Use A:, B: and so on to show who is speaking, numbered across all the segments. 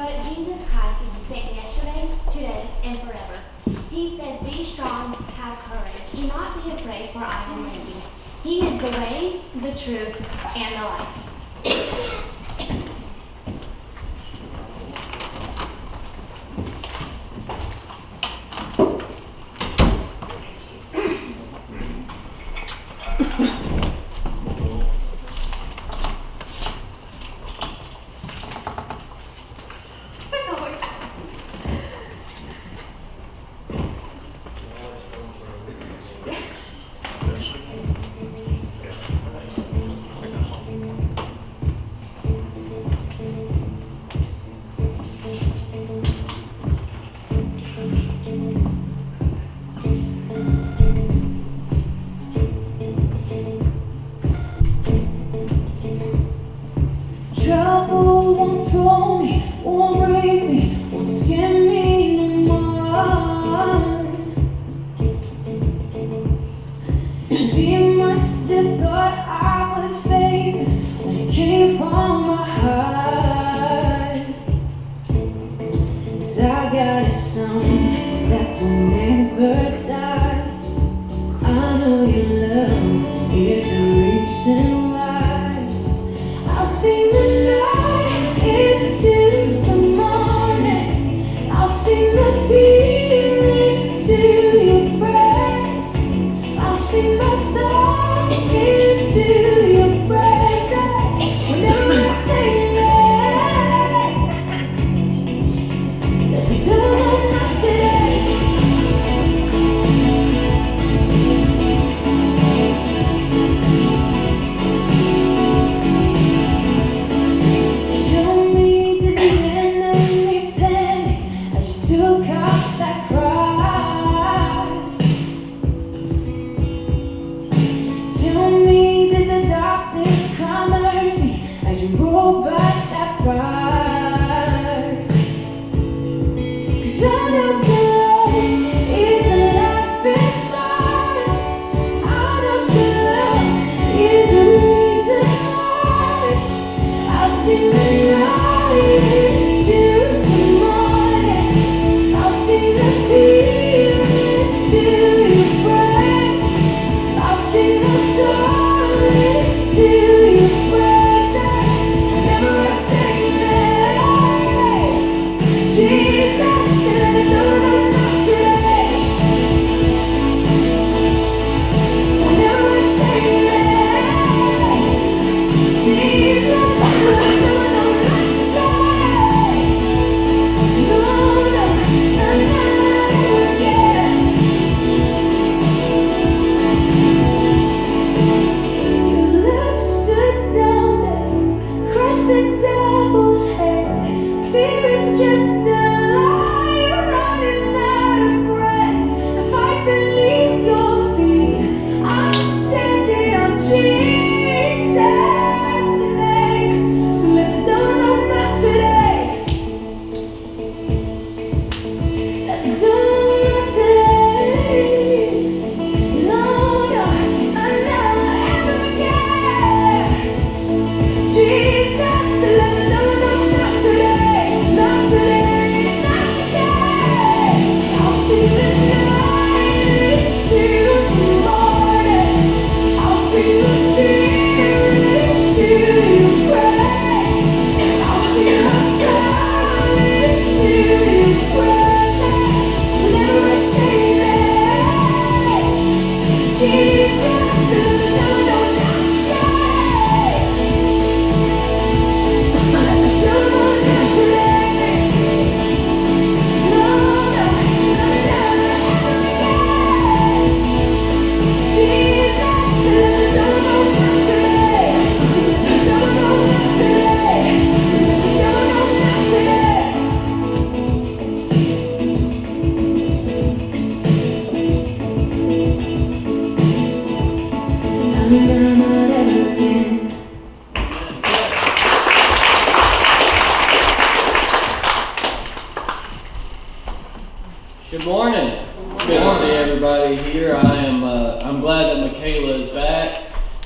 A: But Jesus Christ is the same yesterday, today, and forever. He says, be strong, have courage. Do not be afraid, for I am with you. He is the way, the truth, and the life.
B: Trouble won't throw me, won't break me, won't scare me no more. You must have thought I was faithless when it came from my heart. 'Cause I got a song that will never die. I know your love is the reason why. I'll sing the night into the morning. I'll sing the fear into your breath. I'll sing my song into your presence. Whenever I sing it, let the dawn of night today. Tell me, did the enemy panic as you took up that cross? Tell me, did the darkness cry mercy as you rolled back that bar? 'Cause I know the love is the life in mine. I know the love is the reason why. I'll sing the night into the morning. I'll sing the fear into your breath. I'll sing my song into your presence. Whenever I sing it, Jesus, let the dawn of night today. Whenever I sing it, Jesus, let the dawn of night today. No, no, never again. Your love stood down death, crushed the devil's head. Fear is just a lie, running out of breath. The fight beneath your feet, I'm standing on Jesus' name. So let the dawn of night today. Let the dawn of night today. No, no, never again. Jesus, let the dawn of night today. Not today, not today. I'll sing the night into the morning. I'll sing the fear into your praise. I'll sing my song into your presence. Whenever I sing it, Jesus, let the dawn of night today. Let the dawn of night today. No, no, never again. Jesus, let the dawn of night today. Let the dawn of night today. Let the dawn of night today. Never again.
C: Good morning. It's good to see everybody here. I'm glad that Michaela is back.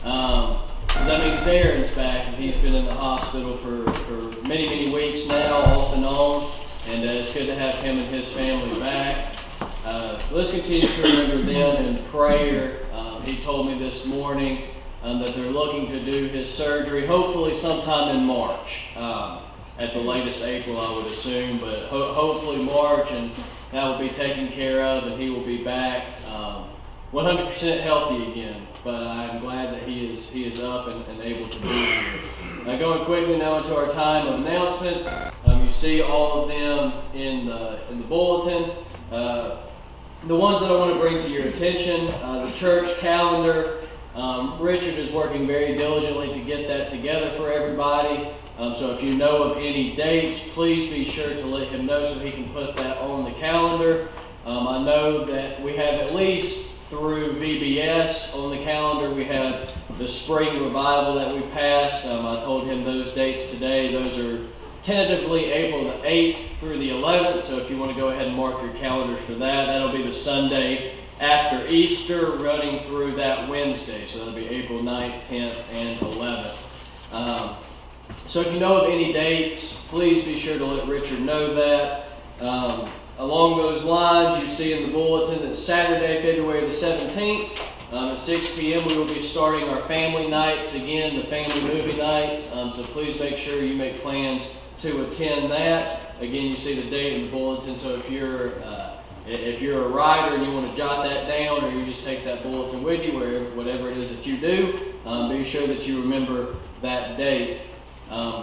C: That means Darren's back. If He's been in the hospital for many, many weeks now, off and on, and it's good to have him and his family back. Let's continue to remember them in prayer. He told me this morning that they're looking to do his surgery, hopefully sometime in March. At the latest April, I would assume, but hopefully March, and that will be taken care of, and he will be back 100% healthy again. But I'm glad that he is up and able to be here. Now, going quickly now into our time of announcements. You see all of them in the bulletin. The ones that I want to bring to your attention, the church calendar. Richard is working very diligently to get that together for everybody. So if you know of any dates, please be sure to let him know so he can put that on the calendar. I know that we have at least through VBS on the calendar. We have the spring revival that we passed. I told him those dates today. Those are tentatively April the 8th through the 11th. So if you want to go ahead and mark your calendars for that, that'll be the Sunday after Easter, running through that Wednesday. So that'll be April 9th, 10th, and 11th. So if you know of any dates, please be sure to let Richard know that. Along those lines, you see in the bulletin that Saturday, February the 17th, at 6 p.m. we will be starting our family nights again, the family movie nights. So please make sure you make plans to attend that. Again, you see the date in the bulletin, so if you're a rider and you want to jot that down, or you just take that bulletin with you, whatever it is that you do, be sure that you remember that date.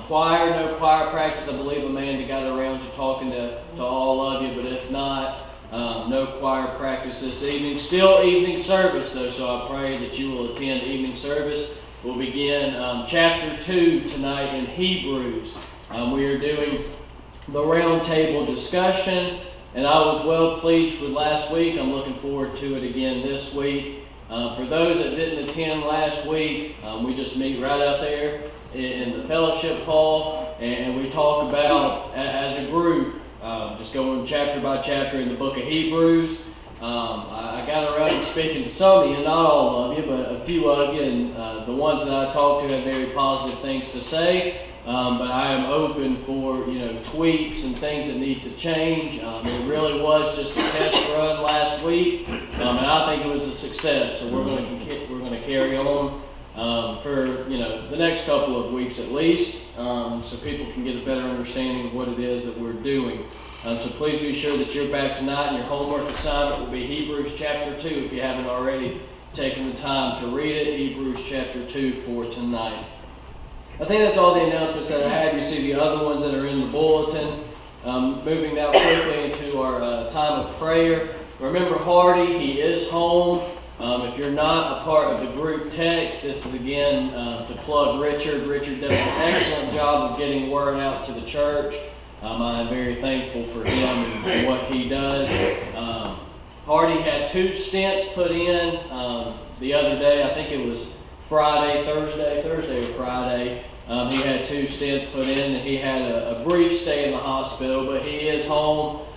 C: Choir, no choir practice. I believe Amanda got around to talking to all of you, but if not, no choir practice this evening. Still evening service though, so I pray that you will attend evening service. We'll begin chapter 2 tonight in Hebrews. We are doing the round table discussion, and I was well pleased with last week. I'm looking forward to it again this week. For those that didn't attend last week, we just meet right out there in the fellowship hall, and we talk about, as a group, just going chapter by chapter in the book of Hebrews. I got around to speaking to some of you, not all of you, but a few of you, and the ones that I talked to had very positive things to say. But I am open for tweaks and things that need to change. It really was just a test run last week, and I think it was a success. So we're going to carry on for the next couple of weeks at least, so people can get a better understanding of what it is that we're doing. So please be sure that you're back tonight, and your homework assignment will be Hebrews chapter 2 if you haven't already taken the time to read it. Hebrews chapter 2 for tonight. I think that's all the announcements that I had. You see the other ones that are in the bulletin. Moving now quickly into our time of prayer. Remember Hardy, he is home. If you're not a part of the group text, this is again to plug Richard. Richard does an excellent job of getting word out to the church. I'm very thankful for him and what he does. Hardy had 2 stents put in the other day. I think it was Thursday or Friday. He had 2 stents put in, and he had a brief stay in the hospital, but he is home.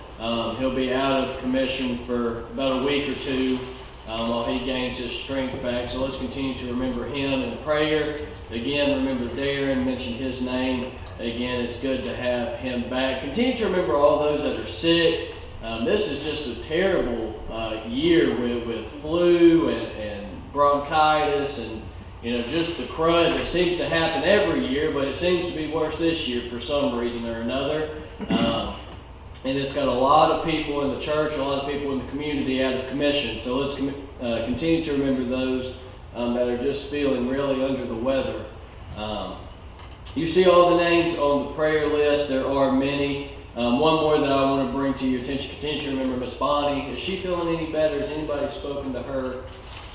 C: He'll be out of commission for about a week or 2 while he gains his strength back. So let's continue to remember him in prayer. Again, remember Darren, mention his name. Again, it's good to have him back. Continue to remember all those that are sick. This is just a terrible year with flu and bronchitis and just the crud that seems to happen every year, but it seems to be worse this year for some reason or another. And it's got a lot of people in the church, a lot of people in the community out of commission. So let's continue to remember those that are just feeling really under the weather. You see all the names on the prayer list. There are many. One more that I want to bring to your attention. Continue to remember Miss Bonnie. Is she feeling any better? Has anybody spoken to her?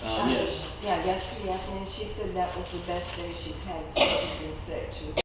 C: Yes.
D: Yeah, yesterday afternoon she said that was the best day she's had since she's been sick. She was